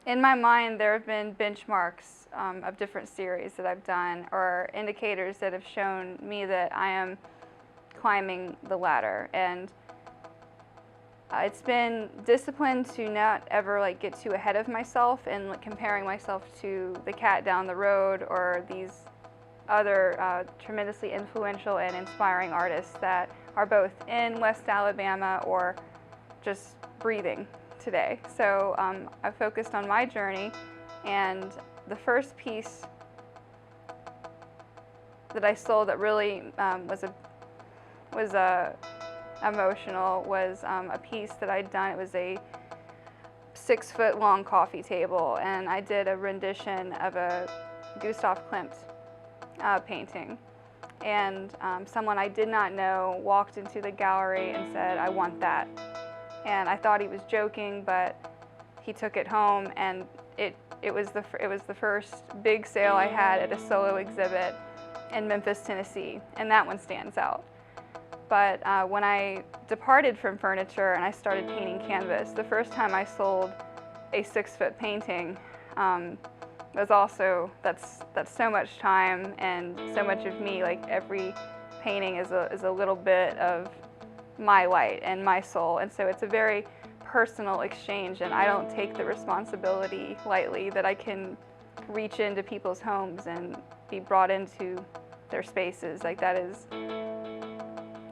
In my mind, there have been benchmarks of different series that I've done, or indicators that have shown me that I am climbing the ladder. And it's been discipline to not ever get too ahead of myself and comparing myself to the cat down the road or these other tremendously influential and inspiring artists that are both in West Alabama or just breathing today. So I focused on my journey, and the first piece that I sold that really was emotional was a piece that I'd done. It was a 6-foot long coffee table, and I did a rendition of a Gustav Klimt painting. And someone I did not know walked into the gallery and said, "I want that." And I thought he was joking, but he took it home, and it was the first big sale I had at a solo exhibit in Memphis, Tennessee, and that one stands out. But when I departed from furniture and I started painting canvas, the first time I sold a 6-foot painting was also, that's so much time and so much of me. Like, every painting is a little bit of my light and my soul, and so it's a very personal exchange, and I don't take the responsibility lightly that I can reach into people's homes and be brought into their spaces. Like, that is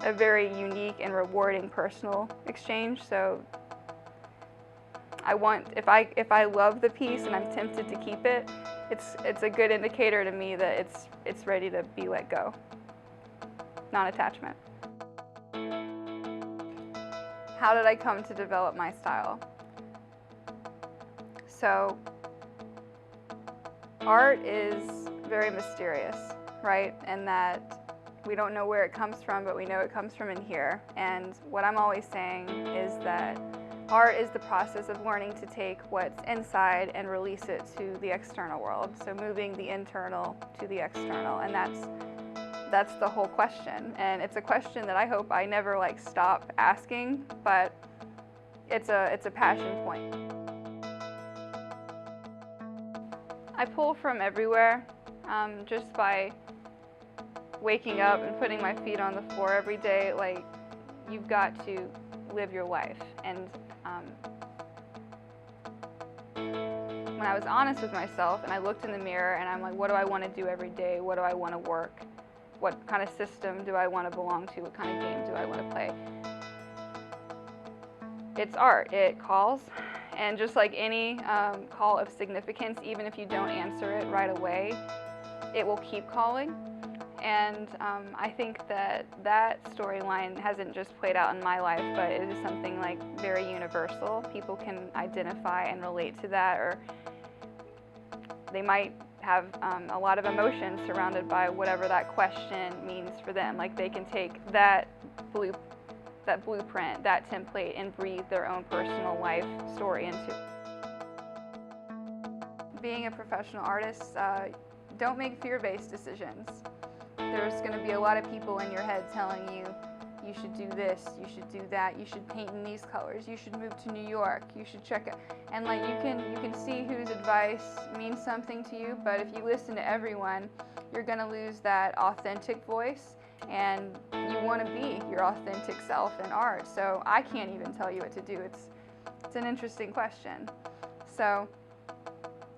a very unique and rewarding personal exchange. So I want, if I love the piece and I'm tempted to keep it, it's a good indicator to me that it's ready to be let go. Non-attachment. How did I come to develop my style? So art is very mysterious, right? And that we don't know where it comes from, but we know it comes from in here. And what I'm always saying is that art is the process of learning to take what's inside and release it to the external world. So moving the internal to the external, and that's the whole question. And it's a question that I hope I never stop asking, but it's a passion point. I pull from everywhere, just by waking up and putting my feet on the floor every day. Like, you've got to live your life. And when I was honest with myself and I looked in the mirror and I'm like, what do I want to do every day? What do I want to work? What kind of system do I want to belong to? What kind of game do I want to play? It's art. It calls. And just like any call of significance, even if you don't answer it right away, it will keep calling. And I think that storyline hasn't just played out in my life, but it is something very universal. People can identify and relate to that, or they might have a lot of emotions surrounded by whatever that question means for them. Like, they can take that blueprint, that template, and breathe their own personal life story into it. Being a professional artist, don't make fear-based decisions. There's going to be a lot of people in your head telling you, you should do this, you should do that, you should paint in these colors, you should move to New York, you should check it. And you can see whose advice means something to you, but if you listen to everyone, you're going to lose that authentic voice, and you want to be your authentic self in art. So I can't even tell you what to do. It's an interesting question. So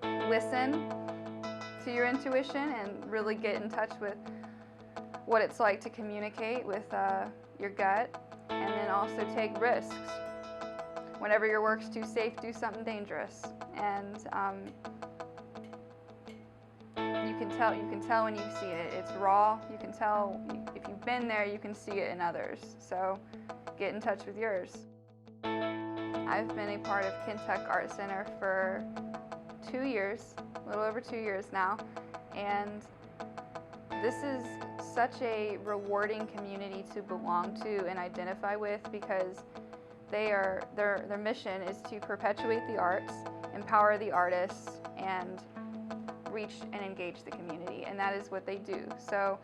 listen to your intuition and really get in touch with what it's like to communicate with your gut, and then also take risks. Whenever your work's too safe, do something dangerous. And you can tell when you've seen it. It's raw. You can tell if you've been there. You can see it in others. So get in touch with yours. I've been a part of Kentuck Art Center for 2 years, a little over 2 years now, and this is such a rewarding community to belong to and identify with, because their mission is to perpetuate the arts, empower the artists, and reach and engage the community, and that is what they do. So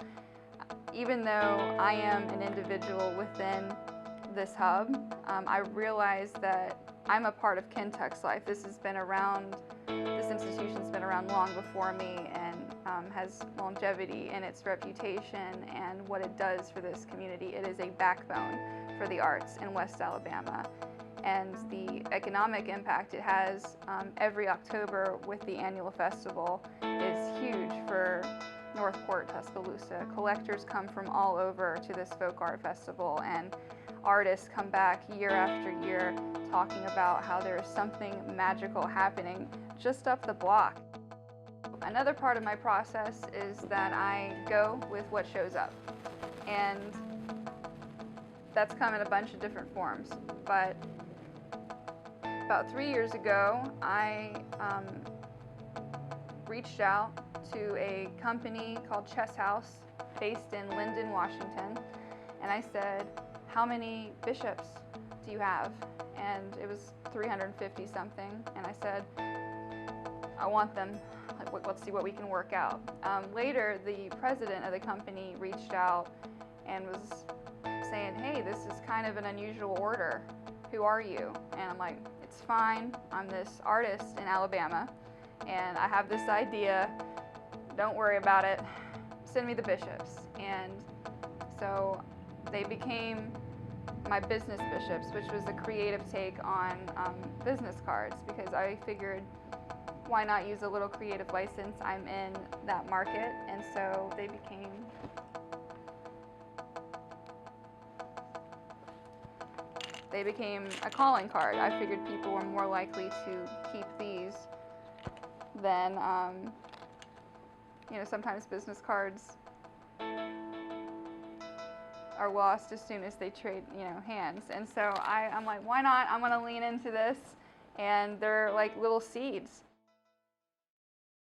even though I am an individual within this hub, I realize that I'm a part of Kentuck's life. This institution's been around long before me, and has longevity in its reputation and what it does for this community. It is a backbone for the arts in West Alabama. And the economic impact it has every October with the annual festival is huge for Northport, Tuscaloosa. Collectors come from all over to this folk art festival, and artists come back year after year talking about how there's something magical happening just up the block. Another part of my process is that I go with what shows up, and that's come in a bunch of different forms. But about 3 years ago, I reached out to a company called Chess House based in Linden, Washington, and I said, how many bishops do you have? And it was 350 something, and I said, I want them. Let's see what we can work out. Later, the president of the company reached out and was saying, hey, this is kind of an unusual order. Who are you? And I'm like, it's fine. I'm this artist in Alabama, and I have this idea. Don't worry about it. Send me the bishops. And so they became my business bishops, which was a creative take on business cards, because I figured, why not use a little creative license? I'm in that market, and so they became a calling card. I figured people were more likely to keep these than, sometimes business cards are lost as soon as they trade, hands. And so I'm like, why not? I'm gonna lean into this, and they're like little seeds.